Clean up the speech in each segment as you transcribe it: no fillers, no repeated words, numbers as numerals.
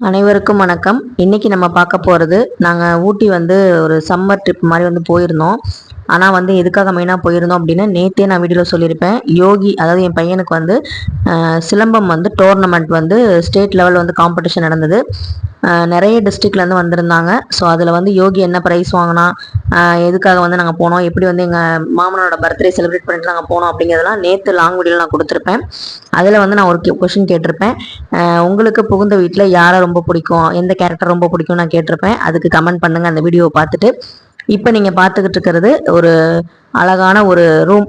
அனைவருக்கும் வணக்கம். இன்னைக்கு நம்ம பார்க்க போகிறது, நாங்கள் ஊட்டி வந்து ஒரு சம்மர் ட்ரிப் மாதிரி வந்து போயிருந்தோம். ஆனால் வந்து எதுக்காக மெயினாக போயிருந்தோம் அப்படின்னு நேற்றே நான் வீடியோவில் சொல்லியிருப்பேன். யோகி, அதாவது என் பையனுக்கு வந்து சிலம்பம் வந்து டோர்னமெண்ட் வந்து ஸ்டேட் லெவலில் வந்து காம்படிஷன் நடந்தது. நிறைய டிஸ்ட்ரிக்ட்லேருந்து வந்திருந்தாங்க. ஸோ அதில் வந்து யோகி என்ன ப்ரைஸ் வாங்கினா, எதுக்காக வந்து நாங்கள் போனோம், எப்படி வந்து எங்கள் மாமனோட பர்த்டே செலிப்ரேட் பண்ணிட்டு நாங்கள் போனோம் அப்படிங்கிறதெல்லாம் நேற்று லாங் வீடியோவில் நான் கொடுத்துருப்பேன். அதில் வந்து நான் ஒரு கொஷின் கேட்டிருப்பேன். உங்களுக்கு புகுந்த வீட்டில் யாரை ரொம்ப பிடிக்கும், எந்த கேரக்டர் ரொம்ப பிடிக்கும் நான் கேட்டிருப்பேன். அதுக்கு கமெண்ட் பண்ணுங்கள் அந்த வீடியோவை பார்த்துட்டு. இப்போ நீங்கள் பார்த்துக்கிட்டு இருக்கிறது ஒரு அழகான ஒரு ரூம்.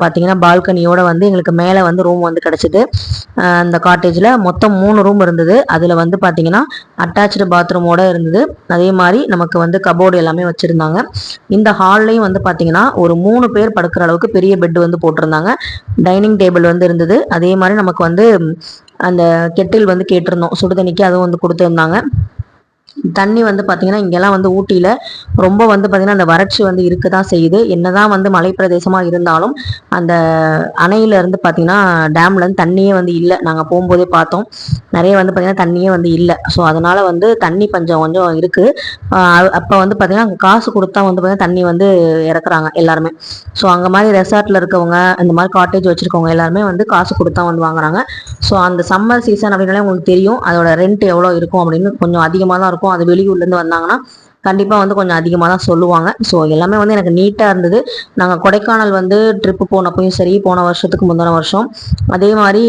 பார்த்தீங்கன்னா பால்கனியோட வந்து எங்களுக்கு மேலே வந்து ரூம் வந்து கிடச்சிது. அந்த காட்டேஜில் மொத்தம் 3 ரூம் இருந்தது. அதில் வந்து பார்த்தீங்கன்னா அட்டாச்சு பாத்ரூமோட இருந்தது. அதே மாதிரி நமக்கு வந்து கபோர்டு எல்லாமே வச்சுருந்தாங்க. இந்த ஹால்லையும் வந்து பார்த்தீங்கன்னா ஒரு 3 பேர் படுக்கிற அளவுக்கு பெரிய பெட் வந்து போட்டிருந்தாங்க. டைனிங் டேபிள் வந்து இருந்தது. அதே மாதிரி நமக்கு வந்து அந்த கெட்டில் வந்து கேட்டிருந்தோம், சுடுதண்ணிக்கு அதுவும் வந்து கொடுத்துருந்தாங்க. தண்ணி வந்து பார்த்தீங்கன்னா இங்கெல்லாம் வந்து ஊட்டியில் ரொம்ப வந்து பார்த்திங்கன்னா அந்த வறட்சி வந்து இருக்க தான் செய்யுது. என்னதான் வந்து மலை பிரதேசமாக இருந்தாலும் அந்த அணையிலேருந்து பார்த்திங்கன்னா டேம்லேருந்து தண்ணியே வந்து இல்லை. நாங்கள் போகும்போதே பார்த்தோம், நிறைய வந்து பார்த்திங்கன்னா தண்ணியே வந்து இல்லை. ஸோ அதனால் வந்து தண்ணி பஞ்சம் கொஞ்சம் இருக்குது. அப்போ வந்து பார்த்திங்கன்னா காசு கொடுத்தா வந்து பார்த்திங்கன்னா தண்ணி வந்து இறக்குறாங்க எல்லாருமே. ஸோ அங்கே மாதிரி ரெசார்ட்டில் இருக்கவங்க, இந்த மாதிரி காட்டேஜ் வச்சுருக்கவங்க எல்லாருமே வந்து காசு கொடுத்தா வந்து வாங்குறாங்க. ஸோ அந்த சம்மர் சீசன் அப்படின்னாலே உங்களுக்கு தெரியும் அதோட ரெண்ட் எவ்வளோ இருக்கும் அப்படின்னு. கொஞ்சம் அதிகமாக தான் இருக்கும். அது வெளியூர்லேருந்து வந்தாங்கன்னா கண்டிப்பாக வந்து கொஞ்சம் அதிகமாக தான் சொல்லுவாங்க. ஸோ எல்லாமே வந்து எனக்கு நீட்டாக இருந்தது. நாங்கள் கொடைக்கானல் வந்து ட்ரிப்பு போனப்பையும் சரி, போன வருஷத்துக்கு முந்தின வருஷம், அதே மாதிரி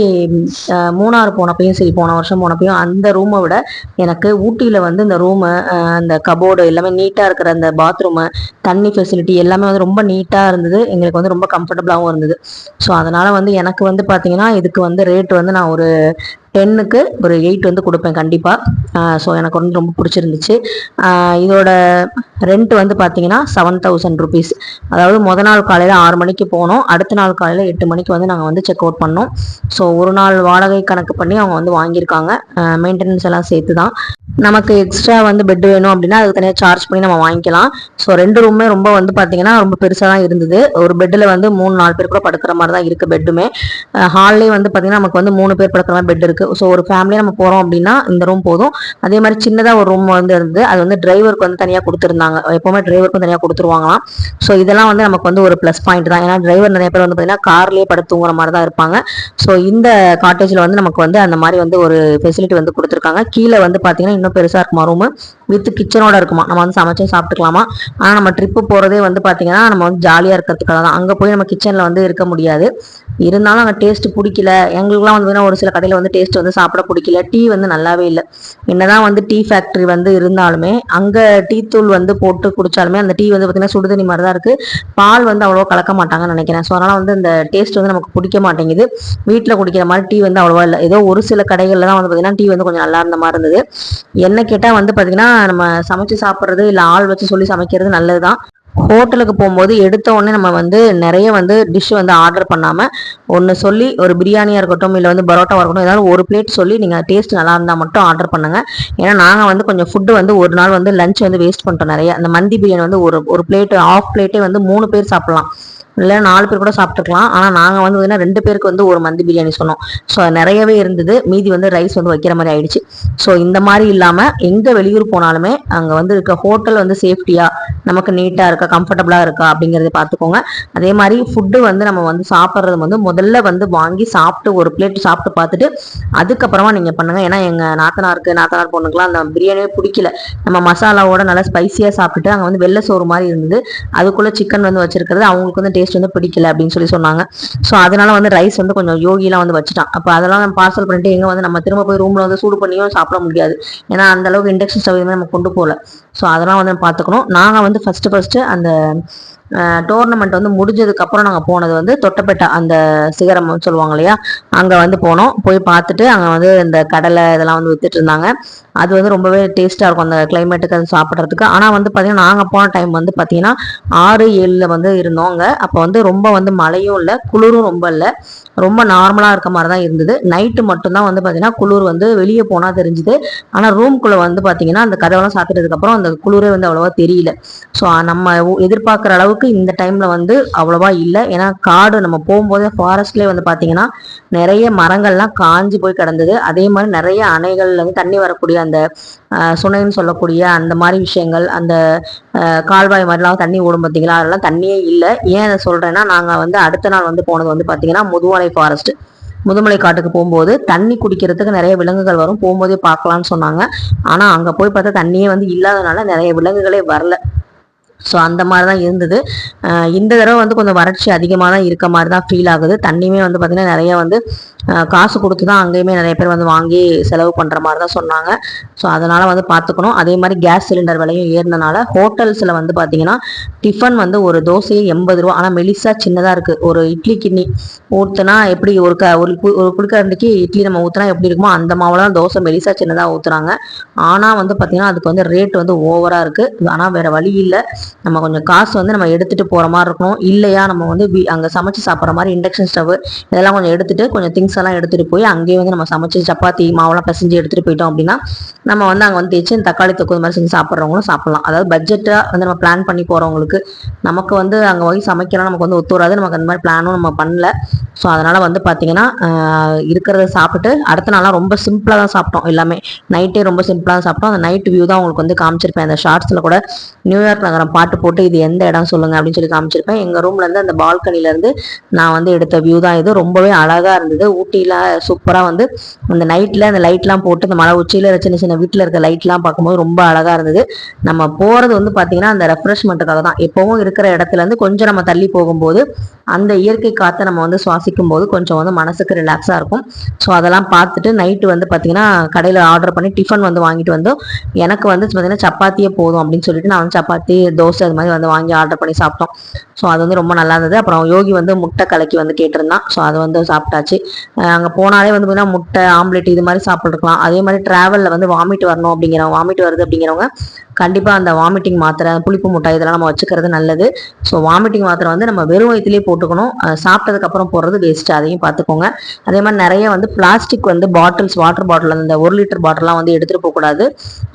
மூணாறு போனப்பையும் சரி, போன வருஷம் போனப்பையும் அந்த ரூமை விட எனக்கு ஊட்டியில் வந்து இந்த ரூமு, அந்த கபோர்டு எல்லாமே நீட்டாக இருக்கிற அந்த பாத்ரூமு, தண்ணி ஃபெசிலிட்டி எல்லாமே வந்து ரொம்ப நீட்டாக இருந்தது. எங்களுக்கு வந்து ரொம்ப கம்ஃபர்டபுளாகவும் இருந்தது. ஸோ அதனால் வந்து எனக்கு வந்து பார்த்தீங்கன்னா இதுக்கு வந்து ரேட் வந்து நான் ஒரு 10க்கு ஒரு 8 வந்து கொடுப்பேன் கண்டிப்பாக. ஸோ எனக்கு வந்து ரொம்ப பிடிச்சிருந்துச்சு. இதோட ரெண்ட் வந்து பார்த்தீங்கன்னா 7000 ருபீஸ். அதாவது நாள் காலையில் 6 மணிக்கு போனோம், அடுத்த நாள் காலையில் 8 மணிக்கு வந்து நாங்கள் வந்து செக் அவுட் பண்ணோம். ஸோ ஒரு நாள் வாடகை கணக்கு பண்ணி அவங்க வந்து வாங்கியிருக்காங்க. மெயின்டெனன்ஸ் எல்லாம் சேர்த்து தான். நமக்கு எக்ஸ்ட்ரா வந்து பெட் வேணும் அப்படின்னா அதுக்கு தனியாக சார்ஜ் பண்ணி நம்ம வாங்கிக்கலாம். ஸோ 2 ரூமே ரொம்ப வந்து பார்த்தீங்கன்னா ரொம்ப பெருசாக தான் இருந்தது. ஒரு பெட்டில் வந்து 3-4 பேர் கூட படுக்கிற மாதிரி தான் இருக்குது பெட்டுமே. ஹால்லேயே வந்து பார்த்தீங்கன்னா நமக்கு வந்து 3 பேர் படுக்கிற மாதிரி பெட் இருக்குது. ஸோ ஒரு ஃபேமிலியாக நம்ம போகிறோம் அப்படின்னா இந்த ரூம் போதும். அதே மாதிரி சின்னதாக ஒரு ரூம் வந்து இருந்தது. அது வந்து டிரைவருக்கு வந்து தனியாக கொடுத்துருந்தாங்க. எப்போவுமே டிரைவருக்கும் தனியாக கொடுத்துருவாங்களாம். ஸோ இதெல்லாம் வந்து நமக்கு வந்து ஒரு ப்ளஸ் பாயிண்ட் தான். ஏன்னா டிரைவர் நிறைய பேர் வந்து பார்த்தீங்கன்னா கார்லேயே படுத்து தூங்குற மாதிரி தான் இருப்பாங்க. ஸோ இந்த காட்டேஜில் வந்து நமக்கு வந்து அந்த மாதிரி வந்து ஒரு ஃபெசிலிட்டி வந்து கொடுத்துருக்காங்க. கீழே வந்து பார்த்தீங்கன்னா இன்னும் பெருசாக இருக்குமா ரூமு, வித் கிச்சனோட இருக்குமா. நம்ம வந்து சமைச்சு சாப்பிட்டுக்கலாமா. ஆனால் நம்ம ட்ரிப்பு போகிறதே வந்து பார்த்தீங்கன்னா நம்ம வந்து ஜாலியாக இருக்கிறதுக்காக தான். அங்கே போய் நம்ம கிச்சனில் வந்து இருக்க முடியாது. இருந்தாலும் அங்கே டேஸ்ட் பிடிக்கல எங்களுக்குலாம் வந்து. ஒரு சில கடையில் வந்து டேஸ்ட் வந்து சாப்பிட பிடிக்கல. டீ வந்து நல்லாவே இல்லை. என்னதான் வந்து டீ ஃபேக்ட்ரி வந்து இருந்தாலுமே அங்கே டீ தூள் வந்து போட்டு குடித்தாலுமே அந்த டீ வந்து பார்த்தீங்கன்னா சுடுதண்ணி மாதிரி தான் இருக்குது. பால் வந்து அவ்வளோவா கலக்க மாட்டாங்கன்னு நினைக்கிறேன். ஸோ அதனால் வந்து இந்த டேஸ்ட் வந்து நமக்கு பிடிக்க மாட்டேங்குது. வீட்டில் குடிக்கிற மாதிரி டீ வந்து அவ்வளோவா இல்லை. ஏதோ ஒரு சில கடைகளில் தான் வந்து பார்த்தீங்கன்னா டீ வந்து கொஞ்சம் நல்லா இருந்த மாதிரி இருந்தது. என்ன கேட்டால் வந்து பார்த்தீங்கன்னா நம்ம சமைச்சு சாப்பிட்றது இல்லை ஆள் வச்சு சொல்லி சமைக்கிறது நல்லது தான். ஹோட்டலுக்கு போகும்போது எடுத்த உடனே நம்ம வந்து நிறைய வந்து டிஷ் வந்து ஆர்டர் பண்ணாமல் ஒன்று சொல்லி, ஒரு பிரியாணியாக இருக்கட்டும் இல்லை வந்து பரோட்டாவாக இருக்கட்டும், ஏதாவது ஒரு பிளேட் சொல்லி நீங்கள் டேஸ்ட் நல்லா இருந்தால் மட்டும் ஆர்டர் பண்ணுங்கள். ஏன்னா நாங்கள் வந்து கொஞ்சம் ஃபுட்டு வந்து ஒரு நாள் வந்து லஞ்ச் வந்து வேஸ்ட் பண்ணிட்டோம் நிறைய. அந்த மந்தி பிரியாணி வந்து ஒரு பிளேட்டு, ஆஃப் பிளேட்டே வந்து 3 பேர் சாப்பிட்லாம், இல்லை 4 பேர் கூட சாப்பிட்டுக்கலாம். ஆனால் நாங்கள் வந்து 2 பேருக்கு வந்து ஒரு மந்தி பிரியாணி சொன்னோம். ஸோ நிறையவே இருந்தது. மீதி வந்து ரைஸ் வந்து வைக்கிற மாதிரி ஆயிடுச்சு. ஸோ இந்த மாதிரி இல்லாமல் எங்கே வெளியூர் போனாலுமே அங்கே வந்து இருக்க ஹோட்டல் வந்து சேஃப்டியாக நமக்கு நீட்டாக இருக்கா, கம்ஃபர்டபுளாக இருக்கா அப்படிங்கிறத பார்த்துக்கோங்க. அதே மாதிரி ஃபுட்டு வந்து நம்ம வந்து சாப்பிட்றது வந்து முதல்ல வந்து வாங்கி சாப்பிட்டு ஒரு பிளேட் சாப்பிட்டு பார்த்துட்டு அதுக்கப்புறமா நீங்கள் பண்ணுங்கள். ஏன்னா எங்கள் நாத்தனார் பொண்ணுக்கெலாம் அந்த பிரியாணியே பிடிக்கல. நம்ம மசாலாவோட நல்லா ஸ்பைசியாக சாப்பிட்டுட்டு அங்கே வந்து வெள்ளை சோறு மாதிரி இருந்தது. அதுக்குள்ளே சிக்கன் வந்து வச்சிருக்கிறது அவங்களுக்கு வந்து டேஸ்ட் வந்து பிடிக்கல அப்படின்னு சொல்லி சொன்னாங்க. ஸோ அதனால வந்து ரைஸ் வந்து கொஞ்சம் யோகிலாம் வந்து வச்சுட்டான். அப்போ அதெல்லாம் நம்ம பார்சல் பண்ணிட்டு எங்கே வந்து நம்ம திரும்ப போய் ரூமில் வந்து சூடு பண்ணியும் சாப்பிட முடியாது. ஏன்னா அந்த அளவுக்கு இண்டக்ஷன் ஸ்டவ் நம்ம கொண்டு போகல. ஸோ அதெல்லாம் வந்து பார்த்துக்கணும். நாங்கள் வந்து ஃபஸ்ட்டு அந்த டோர்னமெண்ட் வந்து முடிஞ்சதுக்கப்புறம் நாங்கள் போனது வந்து தொட்டபெட்டா, அந்த சிகரம் சொல்லுவாங்க இல்லையா, அங்கே வந்து போனோம். போய் பார்த்துட்டு அங்கே வந்து இந்த கடலை இதெல்லாம் வந்து வித்துட்டு இருந்தாங்க. அது வந்து ரொம்பவே டேஸ்ட்டாக இருக்கும் அந்த கிளைமேட்டுக்கு அது சாப்பிட்றதுக்கு. ஆனால் வந்து பார்த்திங்கன்னா நாங்கள் போன டைம் வந்து பார்த்திங்கன்னா 6-7 வந்து இருந்தோங்க. அப்போ வந்து ரொம்ப வந்து மழையும் இல்லை, குளிரும் ரொம்ப இல்லை. ரொம்ப நார்மலாக இருக்க மாதிரி தான் இருந்தது. நைட்டு மட்டும்தான் வந்து பார்த்தீங்கன்னா குளிர் வந்து வெளியே போனால் தெரிஞ்சுது. ஆனால் ரூம்குள்ளே வந்து பார்த்தீங்கன்னா அந்த கதவெல்லாம் சாத்திட்டதுக்கப்புறம் அந்த குளிரே வந்து அவ்வளோவா தெரியல. ஸோ நம்ம எதிர்பார்க்குற அளவுக்கு இந்த டைமில் வந்து அவ்வளோவா இல்லை. ஏன்னா காடு நம்ம போகும்போதே ஃபாரஸ்ட்லேயே வந்து பார்த்தீங்கன்னா நிறைய மரங்கள்லாம் காஞ்சி போய் கிடந்தது. அதே மாதிரி நிறைய அணைகள்ல வந்து தண்ணி வரக்கூடிய அந்த சுனைன்னு சொல்லக்கூடிய அந்த மாதிரி விஷயங்கள், அந்த கால்வாய் மாதிரிலாம் தண்ணி ஓடும் பார்த்தீங்களா, அதெல்லாம் தண்ணியே இல்லை. ஏன் அதை சொல்றேன்னா, நாங்கள் வந்து அடுத்த நாள் வந்து போனது வந்து பார்த்தீங்கன்னா முதுமலை ஃபாரஸ்ட், முதுமலை காட்டுக்கு போகும்போது தண்ணி குடிக்கிறதுக்கு நிறைய விலங்குகள் வரும், போகும்போதே பார்க்கலாம்னு சொன்னாங்க. ஆனால் அங்கே போய் பார்த்தா தண்ணியே வந்து இல்லாதனால நிறைய விலங்குகளே வரல. ஸோ அந்த மாதிரி தான் இருந்தது. இந்த தடவை வந்து கொஞ்சம் வறட்சி அதிகமாக தான் இருக்க மாதிரி தான் ஃபீல் ஆகுது. தண்ணியுமே வந்து பார்த்திங்கன்னா நிறைய வந்து காசு கொடுத்து தான் அங்கேயுமே நிறைய பேர் வந்து வாங்கி செலவு பண்ணுற மாதிரி தான் சொன்னாங்க. ஸோ அதனால் வந்து பார்த்துக்கணும். அதே மாதிரி கேஸ் சிலிண்டர் விலையும் ஏறினனால ஹோட்டல்ஸில் வந்து பார்த்திங்கன்னா டிஃபன் வந்து ஒரு தோசையே 80 ரூபா. ஆனால் மெலிசா சின்னதாக இருக்குது. ஒரு இட்லி கிண்ணி ஊற்றுனா எப்படி ஒரு குளிக்கரண்டிக்கு இட்லி நம்ம ஊற்றுனா எப்படி இருக்குமோ அந்த மாவில் தான் தோசை மெலிசா சின்னதாக ஊற்றுறாங்க. ஆனால் வந்து பார்த்திங்கன்னா அதுக்கு வந்து ரேட் வந்து ஓவராக இருக்குது. ஆனால் வேறு வழி இல்லை, நம்ம கொஞ்சம் காசு வந்து நம்ம எடுத்துகிட்டு போகிற மாதிரி இருக்கணும். இல்லையா நம்ம வந்து அங்கே சமைச்சு சாப்பிட்ற மாதிரி இண்டக்ஷன் ஸ்டவ் இதெல்லாம் கொஞ்சம் எடுத்துகிட்டு கொஞ்சம் திங்ஸ் எல்லாம் எடுத்துகிட்டு போய் அங்கேயே வந்து நம்ம சமைச்சு சப்பாத்தி மாவெல்லாம் பிசைஞ்சு எடுத்துகிட்டு போயிட்டோம் அப்படின்னா நம்ம வந்து அங்கே வந்து தேய்ச்சி தக்காளி தொக்கு மாதிரி செஞ்சு சாப்பிட்றவங்களும் சாப்பிட்லாம். அதாவது பட்ஜெட்டாக வந்து நம்ம பிளான் பண்ணி போகிறவங்களுக்கு நமக்கு வந்து அங்கே போய் சமைக்கலாம் நமக்கு வந்து ஒத்து வராது, நமக்கு அந்த மாதிரி பிளானும் நம்ம பண்ணல. ஸோ அதனால் வந்து பார்த்தீங்கன்னா இருக்கிறத சாப்பிட்டு அடுத்த நாளாக ரொம்ப சிம்பிளாக தான் சாப்பிட்டோம். எல்லாமே நைட்டே ரொம்ப சிம்பிளாக தான் சாப்பிட்டோம். அந்த நைட் வியூ தான் உங்களுக்கு வந்து காமிச்சிருப்பேன். அந்த ஷார்ட்ஸில் கூட நியூயார்க் நகரம் பாட்டு போட்டு இது எந்த இடம் சொல்லுங்க அப்படின்னு சொல்லி காமிச்சிருப்பேன். எங்கள் ரூம்லேருந்து அந்த பால்கனிலேருந்து நான் வந்து எடுத்த வியூ தான் இது. ரொம்பவே அழகாக இருந்தது. ஊட்டியில் சூப்பராக வந்து அந்த நைட்டில் அந்த லைட்லாம் போட்டு அந்த மலை உச்சியில் சின்ன சின்ன வீட்டில் இருக்க லைட்லாம் பார்க்கும்போது ரொம்ப அழகாக இருந்தது. நம்ம போகிறது வந்து பார்த்திங்கன்னா அந்த ரெஃப்ரெஷ்மெண்ட்டுக்காக தான். எப்போவும் இருக்கிற இடத்துலேருந்து கொஞ்சம் நம்ம தள்ளி போகும்போது அந்த இயற்கை காற்றை நம்ம வந்து சுவாசிக்கும் போது கொஞ்சம் வந்து மனசுக்கு ரிலாக்ஸாக இருக்கும். ஸோ அதெல்லாம் பார்த்துட்டு நைட்டு வந்து பார்த்திங்கன்னா கடையில் ஆர்டர் பண்ணி டிஃபன் வந்து வாங்கிட்டு வந்தோம். எனக்கு வந்து பார்த்திங்கன்னா சப்பாத்தியே போதும் அப்படின்னு சொல்லிட்டு நான் வந்து சப்பாத்தி தோசை அது மாதிரி வந்து வாங்கி ஆர்டர் பண்ணி சாப்பிட்டோம். ஸோ அது வந்து ரொம்ப நல்லா இருந்தது. அப்புறம் யோகி வந்து முட்டை கலக்கி வந்து கேட்டிருந்தான். ஸோ அதை வந்து சாப்பிட்டாச்சு. அங்கே போனாலே வந்து பார்த்தீங்கன்னா முட்டை ஆம்லெட் இது மாதிரி சாப்பிட்டுருக்கலாம். அதே மாதிரி ட்ராவலில் வந்து வாமிட் வரணும் வாமிட் வருது அப்படிங்கிறவங்க கண்டிப்பாக அந்த வாமிட்டிங் மாத்திரை, புளிப்பு முட்டை இதெல்லாம் நம்ம வச்சுக்கிறது நல்லது. ஸோ வாமிட்டிங் மாத்திரை வந்து நம்ம வெறும் வயிற்றுலேயே போட்டுக்கணும். சாப்பிட்டதுக்கப்புறம் போடுறது வேஸ்ட்டு, அதையும் பார்த்துக்கோங்க. அதே மாதிரி நிறைய வந்து பிளாஸ்டிக் வந்து பாட்டில்ஸ், வாட்டர் பாட்டில் அந்த 1 லிட்டர் பாட்டிலாம் வந்து எடுத்துகிட்டு போகக்கூடாது.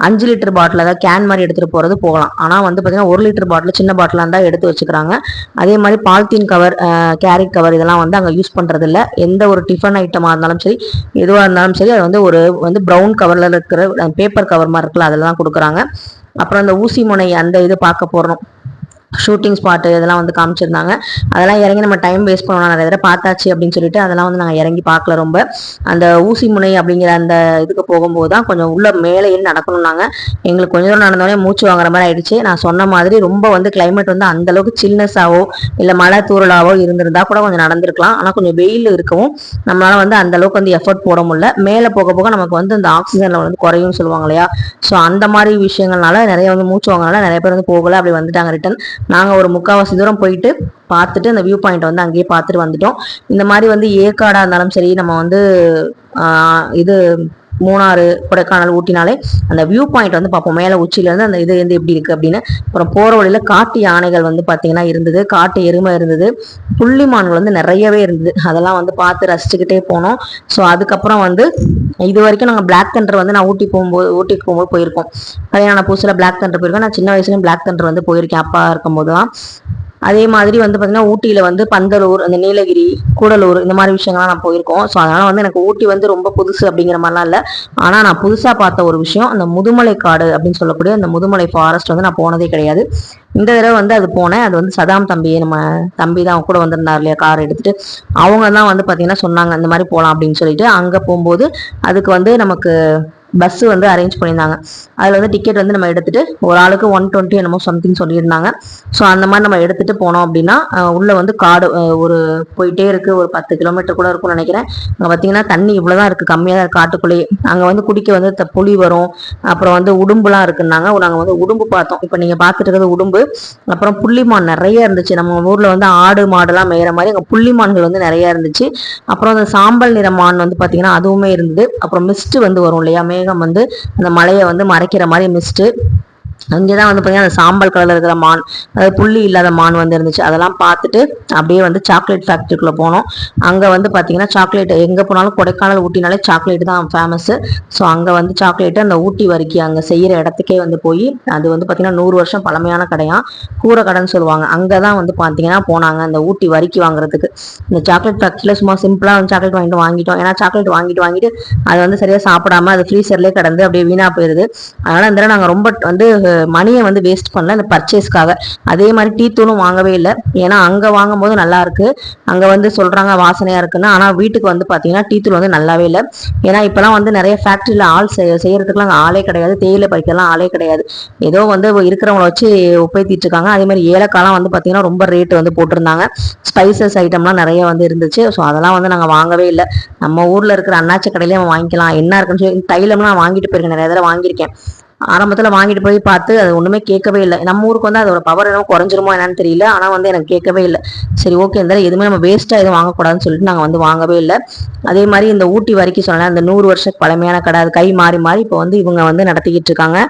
5 லிட்டர் பாட்டில் அதாவது கேன் மாதிரி எடுத்துகிட்டு போகிறது போகலாம். ஆனால் வந்து பார்த்தீங்கன்னா 1 லிட்டர் பாட்டில் சின்ன பாட்டிலாக இருந்தால் எடுத்து வச்சுக்கிறாங்க. அதே மாதிரி பாலித்தீன் கவர், கேரி கவர் இதெல்லாம் வந்து அங்கே யூஸ் பண்ணுறது இல்லை. எந்த ஒரு டிஃபன் ஐட்டமாக இருந்தாலும் சரி, எதுவாக இருந்தாலும் சரி, அது வந்து ஒரு வந்து ப்ரௌன் கவரில் இருக்கிற பேப்பர் கவர் மாதிரி இருக்குல்ல அதில் தான் கொடுக்குறாங்க. அப்புறம் அந்த ஊசி முனை அந்த இது பார்க்க போகிறோம், ஷூட்டிங் ஸ்பாட்டு இதெல்லாம் வந்து காமிச்சிருந்தாங்க. அதெல்லாம் இறங்கி நம்ம டைம் வேஸ்ட் பண்ணணும், நிறைய தடவை பார்த்தாச்சு அப்படின்னு சொல்லிட்டு அதெல்லாம் வந்து நாங்கள் இறங்கி பார்க்கல. ரொம்ப அந்த ஊசி முனை அப்படிங்கிற அந்த இதுக்கு போகும்போது தான் கொஞ்சம் உள்ள மேலே ஏறி நடக்கணும்னாங்க. எங்களுக்கு கொஞ்சம் தூரம் நடந்தோடனே மூச்சு வாங்குற மாதிரி ஆயிடுச்சு. நான் சொன்ன மாதிரி ரொம்ப வந்து கிளைமேட் வந்து அந்த அளவுக்கு சில்னஸாவோ இல்லை மழை தூரலாவோ இருந்திருந்தா கூட கொஞ்சம் நடந்திருக்கலாம். ஆனால் கொஞ்சம் வெயில் இருக்கவும் நம்மளால வந்து அந்த அளவுக்கு வந்து எஃபர்ட் போட முடியல. மேலே போக போக நமக்கு வந்து அந்த ஆக்சிஜன் லெவல் வந்து குறையும் சொல்லுவாங்க இல்லையா. ஸோ அந்த மாதிரி விஷயங்கள்னால நிறைய வந்து மூச்சு வாங்கினால நிறைய பேர் வந்து போகல, அப்படி வந்துட்டாங்க ரிட்டன். நாங்கள் ஒரு 3/4 தூரம் போயிட்டு பார்த்துட்டு அந்த வியூ பாயிண்ட் வந்து அங்கேயே பார்த்துட்டு வந்துட்டோம். இந்த மாதிரி வந்து ஏற்காடாக இருந்தாலும் சரி, நம்ம வந்து இது மூணாறு, கொடைக்கானல், ஊட்டினாலே அந்த வியூ பாயிண்ட் வந்து பார்ப்போம். மேலே உச்சியிலேருந்து அந்த இது வந்து எப்படி இருக்குது அப்படின்னு. அப்புறம் போகிற வழியில் காட்டு யானைகள் வந்து பார்த்தீங்கன்னா இருந்தது, காட்டு எருமை இருந்தது, புள்ளிமான்கள் வந்து நிறையவே இருந்தது. அதெல்லாம் வந்து பார்த்து ரசிச்சுக்கிட்டே போனோம். ஸோ அதுக்கப்புறம் வந்து இது வரைக்கும் நாங்கள் பிளாக் தண்டர் வந்து நான் ஊட்டிக்கு போகும்போது போயிருக்கோம். கல்யாண புதுசில் பிளாக் தண்டர் போயிருக்கோம். நான் சின்ன வயசுலேயும் பிளாக் தண்டர் வந்து போயிருக்கேன் அப்பா இருக்கும்போது தான். அதே மாதிரி வந்து பார்த்தீங்கன்னா ஊட்டியில் வந்து பந்தலூர், அந்த நீலகிரி, கூடலூர் இந்த மாதிரி விஷயங்கள்லாம் நான் போயிருக்கோம். ஸோ அதனால் வந்து எனக்கு ஊட்டி வந்து ரொம்ப புதுசு அப்படிங்கிற மாதிரிலாம் இல்லை. ஆனால் நான் புதுசாக பார்த்த ஒரு விஷயம், அந்த முதுமலை காடு அப்படின்னு சொல்லக்கூடிய அந்த முதுமலை ஃபாரஸ்ட் வந்து நான் போனதே கிடையாது. இந்த தடவை வந்து அது போனேன். அது வந்து சதாம் தம்பி, நம்ம தம்பி தான் கூட வந்திருந்தார் இல்லையா கார் எடுத்துகிட்டு, அவங்க தான் வந்து பார்த்தீங்கன்னா சொன்னாங்க இந்த மாதிரி போகலாம் அப்படின்னு சொல்லிட்டு. அங்கே போகும்போது அதுக்கு வந்து நமக்கு பஸ் வந்து அரேஞ்ச் பண்ணியிருந்தாங்க. அதில் வந்து டிக்கெட் வந்து நம்ம எடுத்துகிட்டு ஒரு ஆளுக்கு 120 என்னமோ சம்திங் சொல்லியிருந்தாங்க. ஸோ அந்த மாதிரி நம்ம எடுத்துகிட்டு போனோம் அப்படின்னா உள்ளே வந்து காடு ஒரு போயிட்டே இருக்குது, ஒரு 10 கிலோமீட்டர் கூட இருக்கும்னு நினைக்கிறேன். அங்கே பார்த்தீங்கன்னா தண்ணி இவ்வளோ தான் இருக்குது, கம்மியாக தான் இருக்குது காட்டுக்குள்ளேயே. அங்கே வந்து குடிக்க வந்து புளி வரும், அப்புறம் வந்து உடும்புலாம் இருக்குன்னாங்க. நாங்கள் வந்து உடும்பு பார்த்தோம். இப்போ நீங்கள் பார்த்துட்டு இருக்கிறது உடும்பு. அப்புறம் புள்ளிமான் நிறைய இருந்துச்சு. நம்ம ஊரில் வந்து ஆடு மாடுலாம் மேயிற மாதிரி அங்கே புள்ளிமான்கள் வந்து நிறைய இருந்துச்சு. அப்புறம் அந்த சாம்பல் நிற மான் வந்து பார்த்தீங்கன்னா அதுவுமே இருந்தது. அப்புறம் மிஸ்ட் வந்து வரும் இல்லையா, மேகம் வந்து அந்த மலையை வந்து மறைக்கிற மாதிரி மிஸ்ட்டு. அங்கே தான் வந்து பார்த்தீங்கன்னா அந்த சாம்பல் கலரில் இருக்கிற மான், அதாவது புள்ளி இல்லாத மான் வந்து இருந்துச்சு. அதெல்லாம் பார்த்துட்டு அப்படியே வந்து சாக்லேட் ஃபேக்ட்ரிக்குள்ளே போனோம். அங்கே வந்து பார்த்தீங்கன்னா சாக்லேட் எங்கே போனாலும் கொடைக்கானல் ஊட்டினாலே சாக்லேட் தான் ஃபேமஸ்ஸு. ஸோ அங்கே வந்து சாக்லேட்டு அந்த ஊட்டி வரிக்கி அங்கே செய்கிற இடத்துக்கே வந்து போய், அது வந்து பார்த்தீங்கன்னா 100 வருஷம் பழமையான கடையாக கூரை கடைன்னு சொல்லுவாங்க. அங்கே தான் வந்து பார்த்தீங்கன்னா போனாங்க அந்த ஊட்டி வரிக்கி வாங்குறதுக்கு. இந்த சாக்லேட் ஃபேக்ட்ரியில் சும்மா சிம்பிளாக வந்து சாக்லேட் வாங்கிட்டோம். ஏன்னா சாக்லேட் வாங்கிட்டு அது வந்து சரியாக சாப்பிடாம அது ஃப்ரீசர்லேயே கிடந்து அப்படியே வீணாக போயிடுது. அதனால் இந்த நாங்கள் ரொம்ப வந்து மணியை வந்து வேஸ்ட் பண்ணல இந்த பர்ச்சேஸ்க்காக. அதே மாதிரி டீ தூளும் வாங்கவே இல்லை. ஏன்னா அங்கே வாங்கும்போது நல்லா இருக்கு, அங்கே வந்து சொல்றாங்க வாசனையா இருக்குன்னு. ஆனால் வீட்டுக்கு வந்து பார்த்தீங்கன்னா டீ தூள் வந்து நல்லாவே இல்லை. ஏன்னா இப்போலாம் வந்து நிறைய ஃபேக்ட்ரியில் ஆள் செய்யறதுக்குலாம் அங்கே ஆளே கிடையாது, தேயிலை பறிக்கலாம் ஆளே கிடையாது. ஏதோ வந்து இருக்கிறவங்கள வச்சு உப்பேத்திட்டு இருக்காங்க. அதே மாதிரி ஏலக்காய்லாம் வந்து பார்த்தீங்கன்னா ரொம்ப ரேட்டு வந்து போட்டிருந்தாங்க. ஸ்பைசஸ் ஐட்டம்லாம் நிறைய வந்து இருந்துச்சு. ஸோ அதெல்லாம் வந்து நாங்கள் வாங்கவே இல்லை. நம்ம ஊரில் இருக்கிற அண்ணாச்சி கடையிலே வாங்கிக்கலாம் என்ன இருக்குன்னு சொல்லி. தைலம்லாம் வாங்கிட்டு போயிருக்கேன், நிறைய தடவை வாங்கியிருக்கேன். ஆரம்பத்தில் வாங்கிட்டு போய் பார்த்து அது ஒன்றுமே கேட்கவே இல்லை. நம்ம ஊருக்கு வந்து அதோட பவர் எதுவும் குறைஞ்சிருமோ என்னன்னு தெரியல, ஆனால் வந்து எனக்கு கேட்கவே இல்லை. சரி ஓகே, இருந்தாலும் எதுவுமே நம்ம வேஸ்ட்டாக எதுவும் வாங்கக்கூடாதுன்னு சொல்லிட்டு நாங்கள் வந்து வாங்கவே இல்லை. அதே மாதிரி இந்த ஊட்டி வரைக்கும் சொன்னேன், அந்த 100 வருஷ பழமையான கடை, அது கை மாறி மாறி இப்போ வந்து இவங்க வந்து நடத்திக்கிட்டு இருக்காங்க.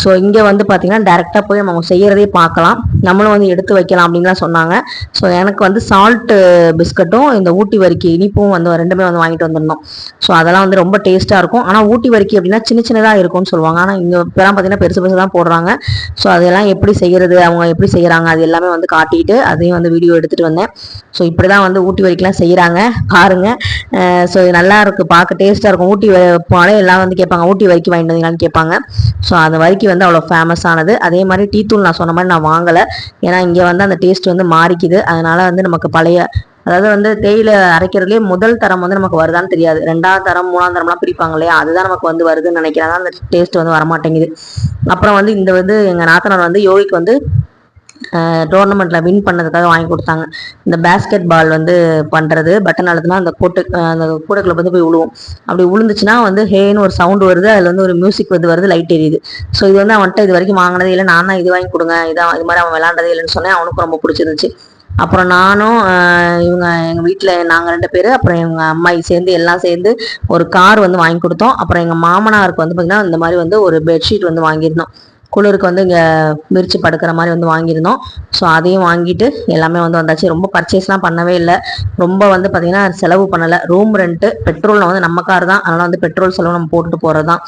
ஸோ இங்கே வந்து பார்த்தீங்கன்னா டேரெக்டாக போய் நம்ம செய்கிறதே பார்க்கலாம், நம்மளும் வந்து எடுத்து வைக்கலாம் அப்படின்லாம் சொன்னாங்க. ஸோ எனக்கு வந்து சால்ட்டு பிஸ்கட்டும் இந்த ஊட்டி வரிக்கி இனிப்பும் வந்து ரெண்டுமே வந்து வாங்கிட்டு வந்திருந்தோம். ஸோ அதெல்லாம் வந்து ரொம்ப டேஸ்ட்டாக இருக்கும். ஆனால் ஊட்டி வரிக்கி அப்படின்னா சின்ன சின்னதாக இருக்கும்னு சொல்லுவாங்க, ஆனால் இங்கே இப்போலாம் பார்த்தீங்கன்னா பெருசு பெருசு தான் போடுறாங்க. ஸோ அதெல்லாம் எப்படி செய்கிறது, அவங்க எப்படி செய்கிறாங்க அது எல்லாமே வந்து காட்டிட்டு அதையும் வந்து வீடியோ எடுத்துகிட்டு வந்தேன். ஸோ இப்படி தான் வந்து ஊட்டி வரிக்கெலாம் செய்கிறாங்க பாருங்கள். ஸோ இது நல்லா இருக்குது, பார்க்க டேஸ்ட்டாக இருக்கும். ஊட்டி போனாலே எல்லாம் வந்து கேட்பாங்க ஊட்டி வரிக்கி வாங்கிட்டு வந்தீங்களான்னு கேட்பாங்க. ஸோ அந்த வரிக்கி வந்து அவ்வளோ ஃபேமஸ் ஆனது. அதே மாதிரி டீ தூள் நான் சொன்ன மாதிரி நான் வாங்கலை, ஏன்னா இங்கே வந்து அந்த டேஸ்ட் வந்து மாறிக்குது. அதனால வந்து நமக்கு பழைய, அதாவது வந்து தேயிலை அரைக்கிறதுலேயே முதல் தரம் வந்து நமக்கு வருதான்னு தெரியாது, 2ஆவது தரம் 3ஆவது தரம்லாம் பிரிப்பாங்க இல்லையா, அதுதான் நமக்கு வந்து வருதுன்னு நினைக்கிறேன். அந்த டேஸ்ட் வந்து வரமாட்டேங்குது. அப்புறம் வந்து இந்த வந்து எங்கள் நாத்தனார் வந்து யோகிக்கு வந்து டோர்னமெண்ட்டில் வின் பண்ணதுக்காக வாங்கி கொடுத்தாங்க. இந்த பேஸ்கெட் பால் வந்து பண்ணுறது, பட்டன் அழுத்தினா அந்த அந்த கூடைக்குள்ள வந்து போய் விழுவும். அப்படி விழுந்துச்சுன்னா வந்து ஹேன்னு ஒரு சவுண்டு வருது, அதில் வந்து ஒரு மியூசிக் வந்து வருது, லைட் எரியுது. ஸோ இது வந்து அவன்கிட்ட இது வரைக்கும் வாங்கினதே இல்லை. நான் தான் இது வாங்கி கொடுங்க, இதான் இது மாதிரி அவன் விளாண்டதே இல்லைன்னு சொன்னேன். அவனுக்கும் ரொம்ப பிடிச்சிருந்துச்சு. அப்புறம் நானும் இவங்க எங்கள் வீட்டில் நாங்கள் 2 பேர், அப்புறம் எங்கள் அம்மாயி சேர்ந்து எல்லாம் சேர்ந்து ஒரு கார் வந்து வாங்கி கொடுத்தோம். அப்புறம் எங்கள் மாமனாருக்கு வந்து பார்த்திங்கன்னா இந்த மாதிரி வந்து ஒரு பெட்ஷீட் வந்து வாங்கியிருந்தோம். குளிருக்கு வந்து இங்கே விரிச்சு படுக்கிற மாதிரி வந்து வாங்கியிருந்தோம். ஸோ அதையும் வாங்கிட்டு எல்லாமே வந்து வந்தாச்சு. ரொம்ப பர்ச்சேஸ்லாம் பண்ணவே இல்லை, ரொம்ப வந்து பார்த்திங்கன்னா செலவு பண்ணலை. ரூம் ரெண்ட்டு, பெட்ரோல் வந்து நம்ம கார் தான், அதனால் வந்து பெட்ரோல் செலவு நம்ம போட்டுட்டு போகிறது தான்.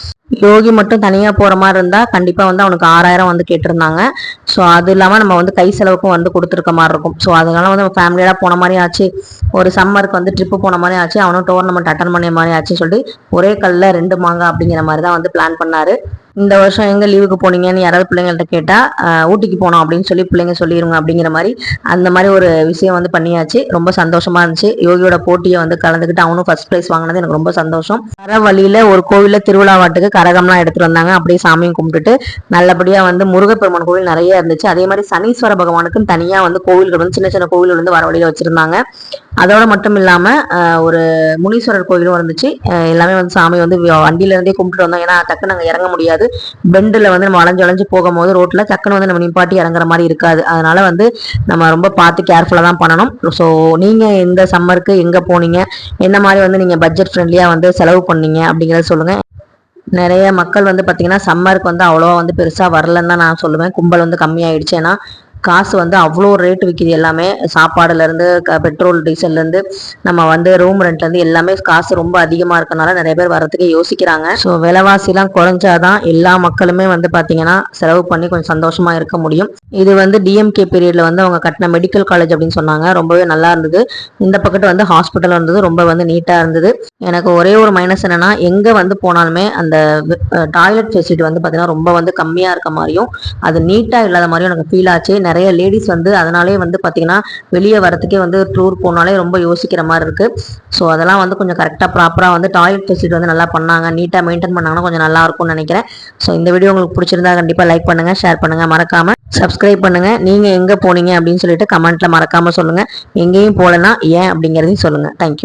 யோகி மட்டும் தனியாக போகிற மாதிரி இருந்தால் கண்டிப்பாக வந்து அவனுக்கு 6000 வந்து கேட்டிருந்தாங்க. ஸோ அது இல்லாமல் நம்ம வந்து கை செலவுக்கும் வந்து கொடுத்துருக்க மாதிரி இருக்கும். ஸோ அதனால வந்து நம்ம ஃபேமிலியாக போன மாதிரி ஆச்சு, ஒரு சம்மருக்கு வந்து ட்ரிப்பு போன மாதிரி ஆச்சு, அவனும் டோர்னமெண்ட் அட்டன் பண்ண மாதிரி ஆச்சுன்னு சொல்லிட்டு ஒரே கல்லில் 2 மாங்காய் அப்படிங்கிற மாதிரி தான் வந்து பிளான் பண்ணார். இந்த வருஷம் எங்கே லீவுக்கு போனீங்கன்னு யாராவது பிள்ளைங்கள்ட்ட கேட்டால் ஊட்டிக்கு போனோம் அப்படின்னு சொல்லி பிள்ளைங்க சொல்லிடுங்க அப்படிங்கிற மாதிரி அந்த மாதிரி ஒரு விஷயம் வந்து பண்ணியாச்சு. ரொம்ப சந்தோஷமாக இருந்துச்சு. யோகியோட போட்டியை வந்து கலந்துக்கிட்டு அவனும் ஃபர்ஸ்ட் ப்ரைஸ் வாங்கினது எனக்கு ரொம்ப சந்தோஷம். வர வழியில் ஒரு கோவிலில் திருவிழாவாட்டுக்கு கரகம்லாம் எடுத்துகிட்டு வந்தாங்க. அப்படியே சாமியும் கும்பிட்டுட்டு நல்லபடியாக வந்து முருகப்பெருமான் கோவில் நிறைய இருந்துச்சு. அதே மாதிரி சனீஸ்வர பகவானுக்குன்னு தனியாக வந்து கோவில்கள் வந்து சின்ன சின்ன கோவில்கள் வந்து வர வழியில் வச்சுருந்தாங்க. அதோட மட்டும் இல்லாமல் ஒரு முனீஸ்வரர் கோயிலும் இருந்துச்சு. எல்லாமே வந்து சாமி வந்து வண்டியிலேருந்தே கும்பிட்டு வந்தோம். ஏன்னா டக்குன்னு நாங்கள் இறங்க முடியாது, பெண்டில் வந்து நம்ம வளைஞ்சு போகும்போது ரோட்டில் டக்குன்னு வந்து நம்ம நிப்பாட்டி இறங்குற மாதிரி இருக்காது. அதனால வந்து நம்ம ரொம்ப பார்த்து கேர்ஃபுல்லாக தான் பண்ணணும். ஸோ நீங்கள் இந்த சம்மருக்கு எங்கே போனீங்க, என்ன மாதிரி வந்து நீங்கள் பட்ஜெட் ஃப்ரெண்ட்லியாக வந்து செலவு பண்ணீங்க அப்படிங்கிறத சொல்லுங்கள். நிறைய மக்கள் வந்து பார்த்திங்கன்னா சம்மருக்கு வந்து அவ்வளோவா வந்து பெருசாக வரலன்னு தான் நான் சொல்லுவேன். கும்பல் வந்து கம்மியாயிடுச்சு. ஏன்னா காசு வந்து அவ்வளோ ரேட்டு விற்கிது எல்லாமே, சாப்பாடுலேருந்து பெட்ரோல் டீசல்லேருந்து நம்ம வந்து ரூம் ரெண்ட்லேருந்து எல்லாமே காசு ரொம்ப அதிகமாக இருக்கனால நிறைய பேர் வரத்துக்கு யோசிக்கிறாங்க. ஸோ விலைவாசிலாம் குறைஞ்சாதான் எல்லா மக்களுமே வந்து பார்த்திங்கன்னா செலவு பண்ணி கொஞ்சம் சந்தோஷமாக இருக்க முடியும். இது வந்து டிஎம்கே பீரியடில் வந்து அவங்க கட்டின மெடிக்கல் காலேஜ் அப்படின்னு சொன்னாங்க, ரொம்பவே நல்லா இருந்தது. இந்த பக்கத்து வந்து ஹாஸ்பிட்டல் இருந்தது, ரொம்ப வந்து நீட்டாக இருந்தது. எனக்கு ஒரே ஒரு மைனஸ் என்னென்னா, எங்கே வந்து போனாலுமே அந்த டாய்லெட் ஃபெசிலிட்டி வந்து பார்த்திங்கன்னா ரொம்ப வந்து கம்மியாக இருக்க மாதிரியும் அது நீட்டாக இல்லாத மாதிரியும் எனக்கு ஃபீல் ஆச்சு. நிறைய லேடிஸ் வந்து அதனாலே வந்து பார்த்திங்கன்னா வெளியே வரத்துக்கே வந்து டூர் போனாலே ரொம்ப யோசிக்கிற மாதிரி இருக்குது. ஸோ அதெல்லாம் வந்து கொஞ்சம் கரெக்டாக ப்ராப்பராக வந்து டாய்லெட் ஃபெசிலிட்டி வந்து நல்லா பண்ணாங்க, நீட்டாக மெயின்டைன் பண்ணாங்கன்னா கொஞ்சம் நல்லா இருக்கும்னு நினைக்கிறேன். ஸோ இந்த வீடியோ உங்களுக்கு பிடிச்சிருந்தா கண்டிப்பாக லைக் பண்ணுங்கள், ஷேர் பண்ணுங்கள், மறக்காமல் சப்ஸ்கிரைப் பண்ணுங்கள். நீங்கள் எங்கே போனீங்க அப்படின்னு சொல்லிட்டு கமெண்ட்டில் மறக்காமல் சொல்லுங்கள். எங்கேயும் போகலன்னா ஏன் அப்படிங்கிறதையும் சொல்லுங்கள். தேங்க்யூ.